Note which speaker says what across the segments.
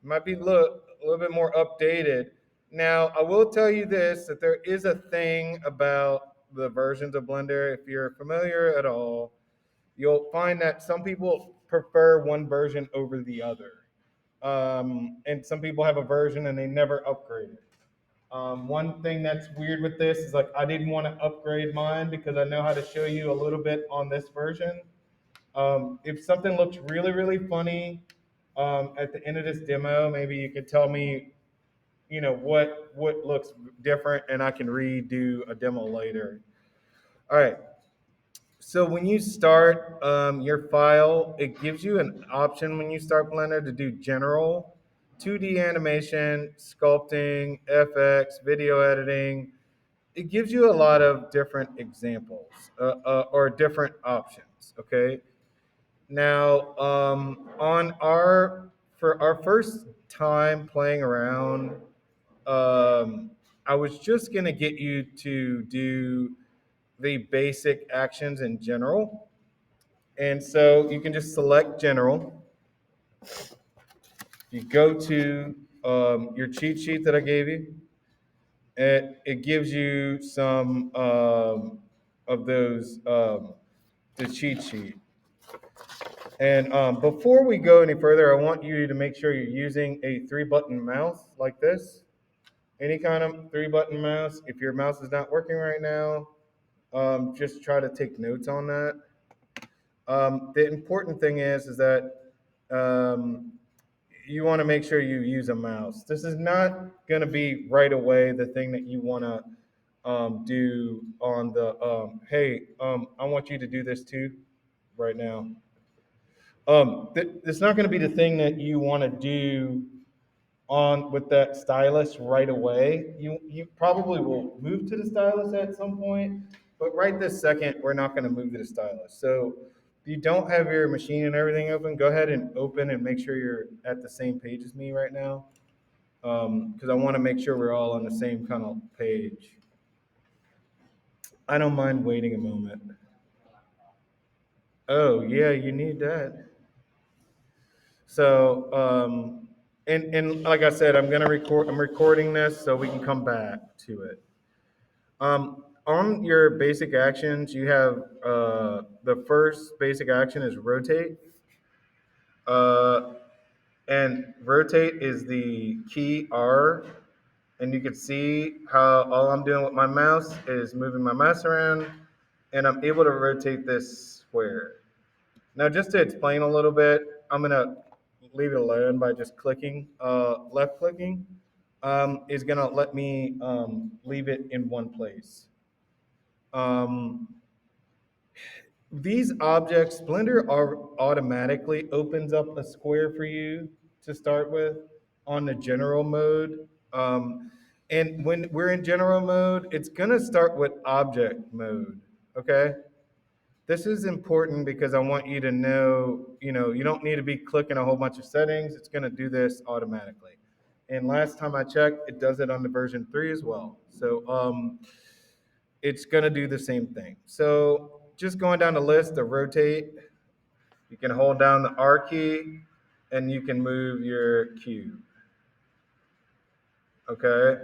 Speaker 1: Might be a little bit more updated. Now, I will tell you this, that there is a thing about the versions of Blender. If you're familiar at all, you'll find that some people prefer one version over the other. And some people have a version and they never upgrade it. One thing that's weird with this is like I didn't want to upgrade mine because I know how to show you a little bit on this version. If something looks really, really funny at the end of this demo, maybe you could tell me, what looks different, and I can redo a demo later. All right. So when you start your file, it gives you an option when you start Blender to do general, 2D animation, sculpting, FX, video editing. It gives you a lot of different examples or different options. Okay. Now, on our for our first time playing around, I was just gonna get you to do the basic actions in general. And so you can just select general. You go to your cheat sheet that I gave you. It gives you some of those, the cheat sheet. And before we go any further, I want you to make sure you're using a 3-button mouse like this. Any kind of 3-button mouse. If your mouse is not working right now, just try to take notes on that. The important thing is that um, you want to make sure you use a mouse. This is not going to be right away the thing that you want to do on the hey, I want you to do this too right now. It's not going to be the thing that you want to do on with that stylus right away. You probably will move to the stylus at some point, but right this second, we're not going to move to the stylus. So if you don't have your machine and everything open, go ahead and open and make sure you're at the same page as me right now, because I want to make sure we're all on the same kind of page. I don't mind waiting a moment. Oh yeah, you need that. So, and like I said, I'm gonna record. I'm recording this so we can come back to it. On your basic actions, you have the first basic action is rotate, uh, and rotate is the key R, and you can see how all I'm doing with my mouse is moving my mouse around, and I'm able to rotate this square. Now, just to explain a little bit, I'm gonna leave it alone by just clicking, left clicking, is gonna let me leave it in one place. Um, these objects, Blender automatically opens up a square for you to start with on the general mode. And when we're in general mode, it's gonna start with object mode, okay? This is important because I want you to know, you don't need to be clicking a whole bunch of settings. It's going to do this automatically. And last time I checked, it does it on the version 3 as well. So it's going to do the same thing. So just going down the list to rotate, you can hold down the R key and you can move your cube. Okay?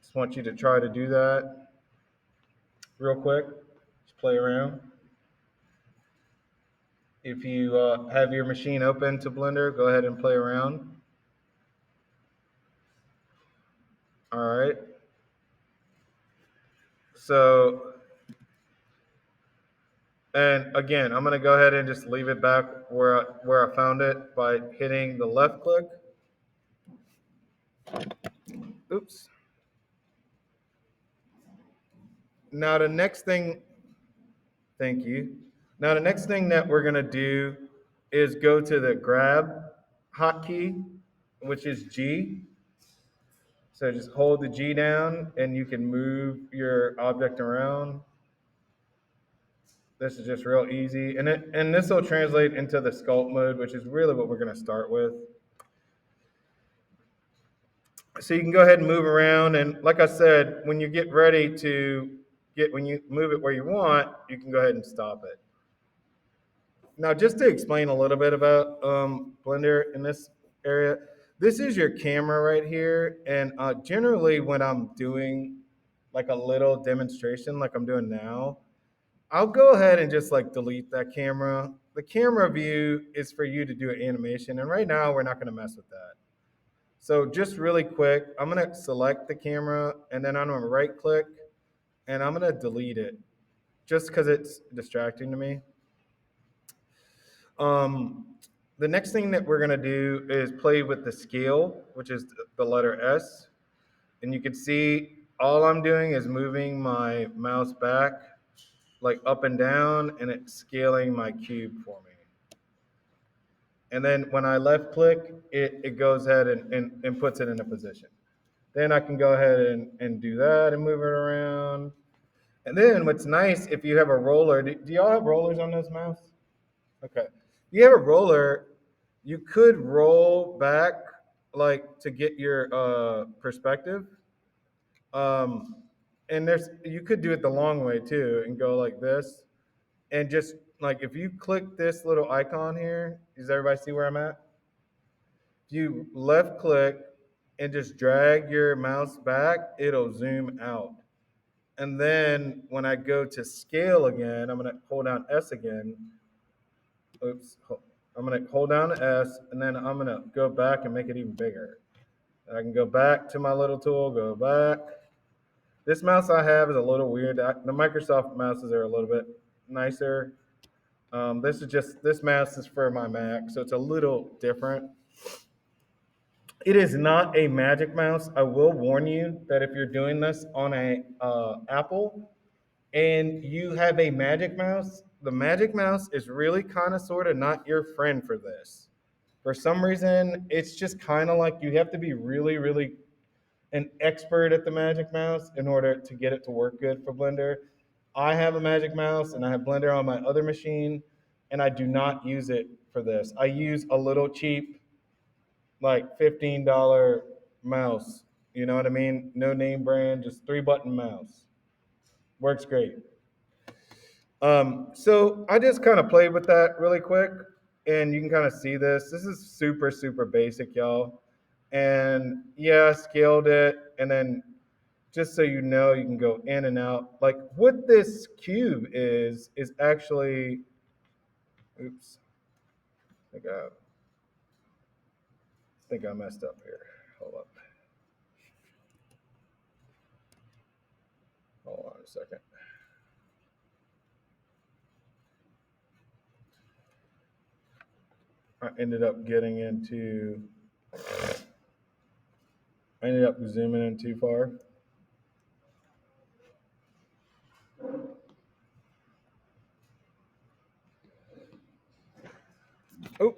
Speaker 1: Just want you to try to do that real quick. Just play around. If you have your machine open to Blender, go ahead and play around. All right. So, and again, I'm going to go ahead and just leave it back where I found it by hitting the left click. Oops. Now the next thing, thank you. Now the next thing that we're going to do is go to the grab hotkey, which is G. So just hold the G down and you can move your object around. This is just real easy. And this will translate into the sculpt mode, which is really what we're going to start with. So you can go ahead and move around. And like I said, when you get ready to when you move it where you want, you can go ahead and stop it. Now, just to explain a little bit about Blender in this area, This is your camera right here, and generally when I'm doing like a little demonstration like I'm doing now, I'll go ahead and just like delete that camera. The camera view is for you to do an animation, and right now we're not going to mess with that. So just really quick, I'm going to select the camera, and then I'm going to right click, and I'm going to delete it just because it's distracting to me. Um, the next thing that we're going to do is play with the scale, which is the letter S. And you can see all I'm doing is moving my mouse back, like up and down, and it's scaling my cube for me. And then when I left click, it goes ahead and puts it in a position. Then I can go ahead and do that and move it around. And then what's nice, if you have a roller, do y'all have rollers on this mouse? Okay. If you have a roller, you could roll back like to get your perspective. Um, and there's you could do it the long way too and go like this. And just like if you click this little icon here, does everybody see where I'm at? If you left click and just drag your mouse back, it'll zoom out. And then when I go to scale again, I'm gonna hold down S again. Oops. I'm gonna hold down S and then I'm gonna go back and make it even bigger. And I can go back to my little tool, go back. This mouse I have is a little weird. The Microsoft mouses are a little bit nicer. This mouse is for my Mac, so it's a little different. It is not a Magic Mouse. I will warn you that if you're doing this on a Apple and you have a Magic Mouse, the Magic Mouse is really kind of sort of not your friend for this. For some reason, it's just kind of like you have to be really, really an expert at the Magic Mouse in order to get it to work good for Blender. I have a Magic Mouse and I have Blender on my other machine, and I do not use it for this. I use a little cheap, like $15 mouse. You know what I mean? No name brand, just 3-button mouse. Works great. So I just kind of played with that really quick, and you can kind of see this. This is super, super basic, y'all. And yeah, I scaled it, and then just so you know, you can go in and out. Like what this cube is actually, oops, I think I messed up here. Hold up. Hold on a second. I ended up zooming in too far. Oh,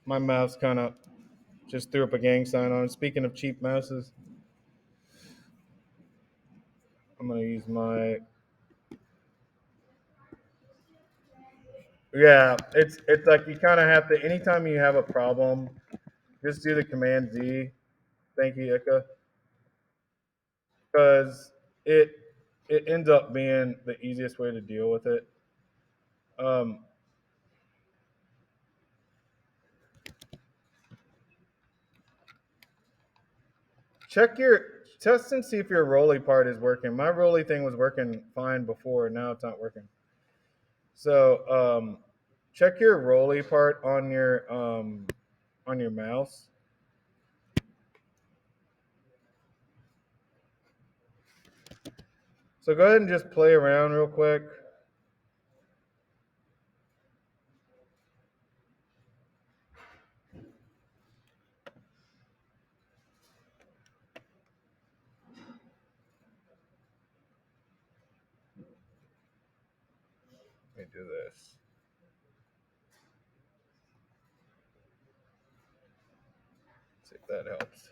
Speaker 1: my mouse kind of just threw up a gang sign on. Speaking of cheap mouses, I'm gonna use my. Yeah, it's like you kind of have to. Anytime you have a problem, just do the Command Z. Thank you, Ika, because it it ends up being the easiest way to deal with it. Um, check your test and see if your Rolly part is working. My Rolly thing was working fine before, now it's not working. So check your Rolly part on your mouse. So go ahead and just play around real quick. Let me do this. See if that helps.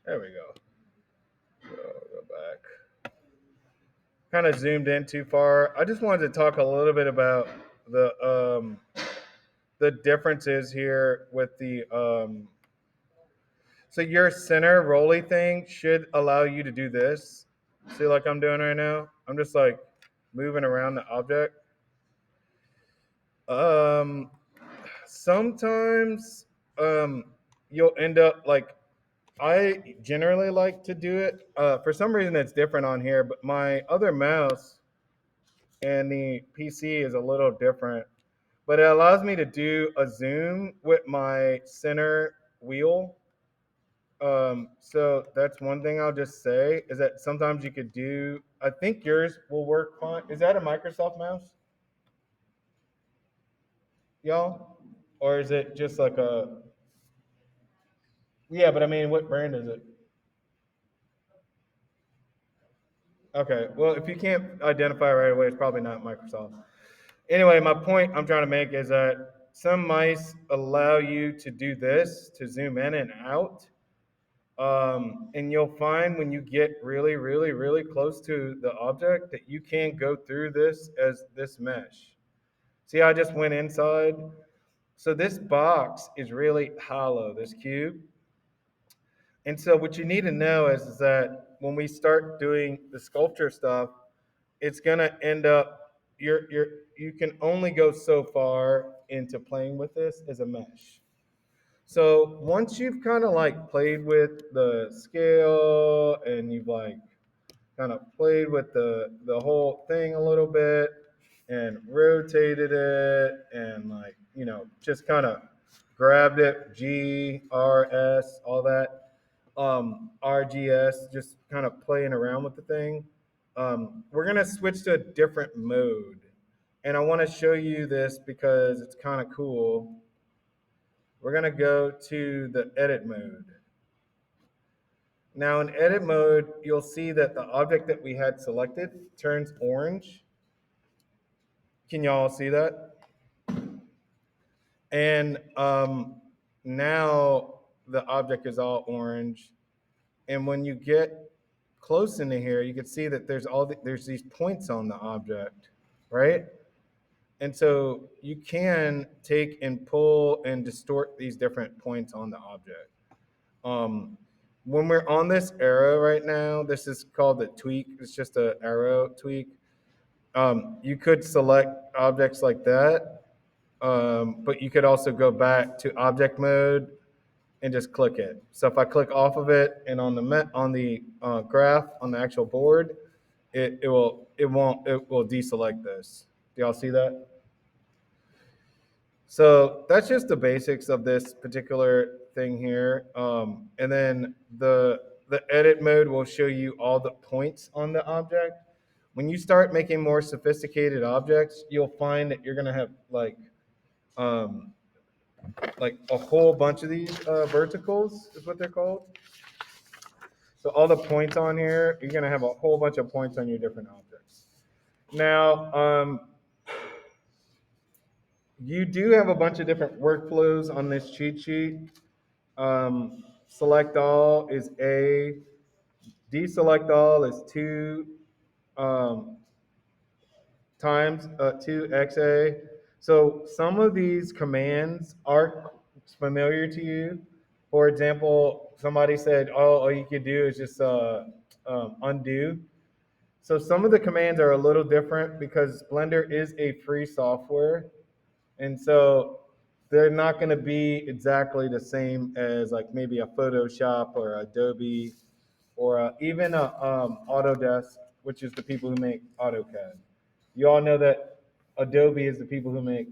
Speaker 1: There we go. So go back. Kind of zoomed in too far. I just wanted to talk a little bit about the differences here with the so your center rolly thing should allow you to do this. See, like I'm doing right now. I'm just like moving around the object. Um, sometimes you'll end up like I generally like to do it. For some reason, it's different on here, but my other mouse and the PC is a little different. But it allows me to do a zoom with my center wheel. So that's one thing I'll just say is that sometimes you could do. I think yours will work fine. Is that a Microsoft mouse, y'all, or is it just like a? Yeah, but I mean, what brand is it? Okay, well, if you can't identify right away, it's probably not Microsoft. Anyway, my point I'm trying to make is that some mice allow you to do this to zoom in and out. And you'll find when you get really, really, really close to the object that you can go through this as this mesh. See, I just went inside. So this box is really hollow, this cube. And so what you need to know is that when we start doing the sculpture stuff, it's gonna end up you can only go so far into playing with this as a mesh. So once you've kind of like played with the scale and you've like kind of played with the whole thing a little bit and rotated it and like just kind of grabbed it G R S all that RGS just kind of playing around with the thing. We're gonna switch to a different mode, and I want to show you this because it's kind of cool. We're gonna go to the edit mode. Now in edit mode, you'll see that the object that we had selected turns orange. Can y'all see that? And now the object is all orange. And when you get close into here, you can see that there's these points on the object, right? And so you can take and pull and distort these different points on the object. Um, when we're on this arrow right now, this is called the tweak. It's just an arrow tweak. You could select objects like that, but you could also go back to object mode and just click it. So if I click off of it and on the graph on the actual board, it will deselect this. Do y'all see that? So that's just the basics of this particular thing here. And then the edit mode will show you all the points on the object. When you start making more sophisticated objects, you'll find that you're gonna have um, like a whole bunch of these verticals is what they're called. So all the points on here, you're gonna have a whole bunch of points on your different objects. Now, you do have a bunch of different workflows on this cheat sheet. Select all is A, deselect all is 2 um, times 2XA. So some of these commands are familiar to you. For example, somebody said, "Oh, all you could do is just undo." So some of the commands are a little different because Blender is a free software, and so they're not going to be exactly the same as like maybe a Photoshop or Adobe or even a Autodesk, which is the people who make AutoCAD. You all know that Adobe is the people who make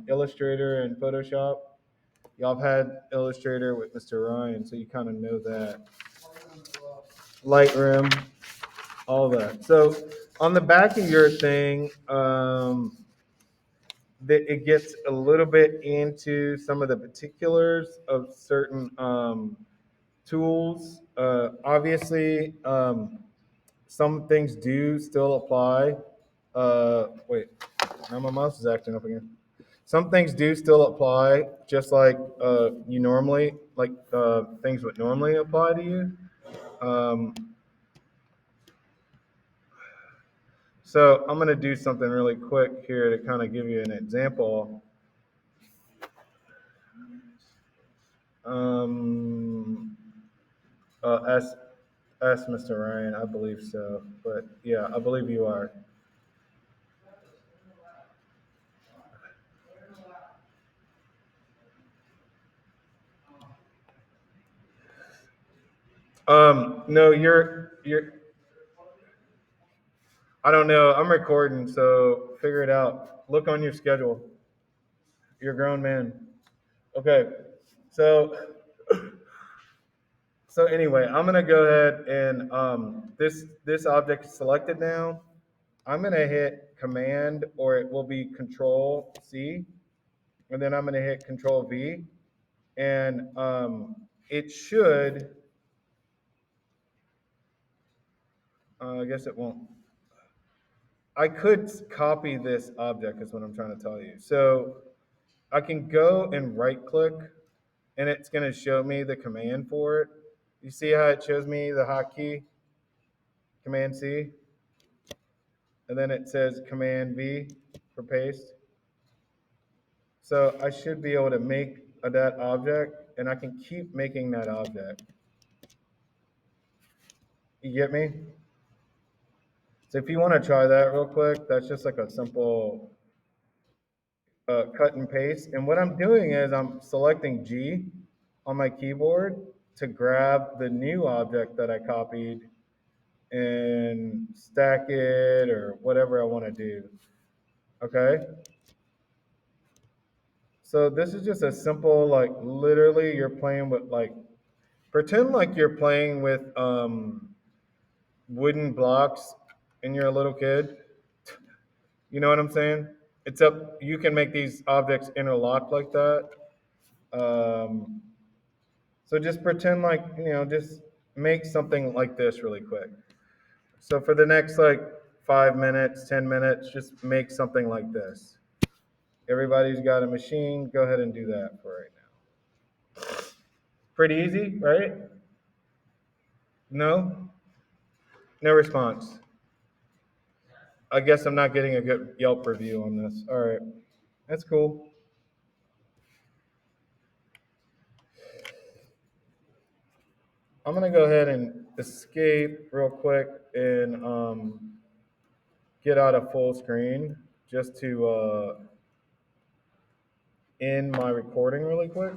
Speaker 1: Illustrator and Photoshop. Y'all have had Illustrator with Mr. Ryan, so you kind of know that. Lightroom, all that. So on the back of your thing, it gets a little bit into some of the particulars of certain tools. Obviously, some things do still apply. Wait, now my mouse is acting up again. Some things do still apply, just like you normally, like things would normally apply to you. Um, so I'm going to do something really quick here to kind of give you an example. Um, ask, ask Mr. Ryan, I believe so. But yeah, I believe you are. No, you're. I don't know. I'm recording, so figure it out. Look on your schedule. You're a grown man. Okay. So so anyway, I'm gonna go ahead and this object is selected now. I'm gonna hit Command or it will be Control C, and then I'm gonna hit Control V, and it should. I guess it won't. I could copy this object, is what I'm trying to tell you. So I can go and right click, and it's going to show me the command for it. You see how it shows me the hotkey, Command C, and then it says Command V for paste. So I should be able to make that object, and I can keep making that object. You get me? So if you want to try that real quick, that's just like a simple cut and paste. And what I'm doing is I'm selecting G on my keyboard to grab the new object that I copied and stack it or whatever I want to do. Okay. So this is just a simple, like literally you're playing with like, pretend like you're playing with wooden blocks and you're a little kid. You know what I'm saying? It's up, you can make these objects interlock like that. Um, So just pretend like, just make something like this really quick. So for the next like 5 minutes, 10 minutes, just make something like this. Everybody's got a machine. Go ahead and do that for right now. Pretty easy, right? No? No response. I guess I'm not getting a good Yelp review on this. All right. That's cool. I'm going to go ahead and escape real quick and get out of full screen just to end my recording really quick.